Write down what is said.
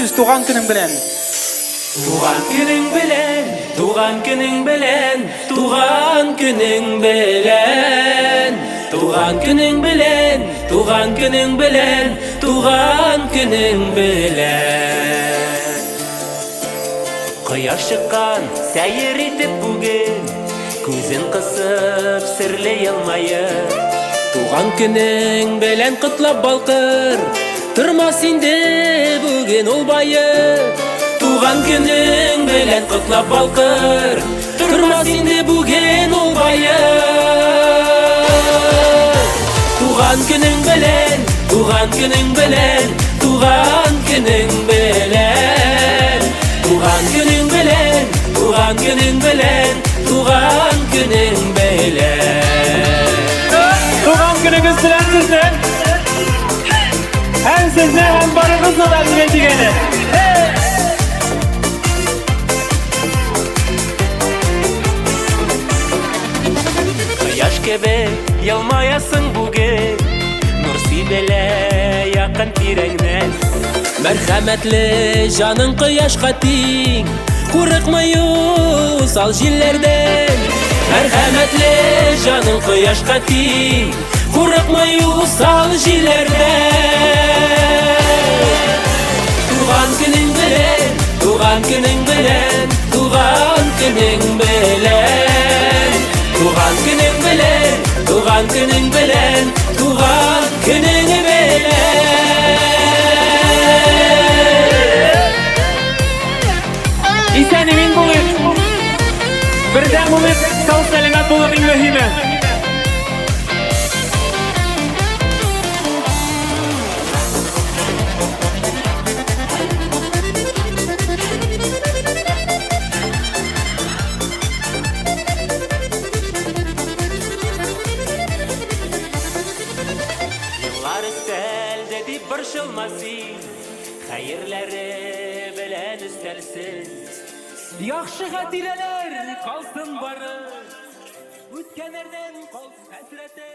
Күтөбүз туган күнүң менен. Туган күнүң белән, туган күнүң белән, туган күнүң белән, туган күнүң белән, туган күнүң белән, туган күнүң белән. Кояш чыккан, сәйер итеп бүген, күзен кысып серлей алмаеп. Туган күнүң белән котлап балкыр, тормас инде бүген ул байып. Туган күнүң белән котлап балкыр, тормас инде бүген ул байып. Туган күнүң белән, туган күнүң белән, туган күнүң белән, туган күнүң белән, туган күнүң белән, туган күнүң белән. Туган күнүңүз менен сизди. Hem sizne hem barınızla da dinleyeceğini. Кояш кебе ялмаясың бүген, нур сибеле якын тирәңнән. Мәрхәмәтле җаның кояшка тиң, курыкмый усал җилләрдән. Мәрхәмәтле җаның кояшка тиң, курыкмый усал җилләрдән. Туган күнең белән, туган күнең белән, туган күнең белән, туган күнең белән, туган күнең белән, туган күнең белән. İsәнеңең булып, бердәм булып, сау сәламәт булып иң мөһиме. Yıllar üstelde dip barışılmasın, hayırları белән üstelsin. Яхшы хатирәләр калсын бары, үткәннәрдән калсын хәсрәте.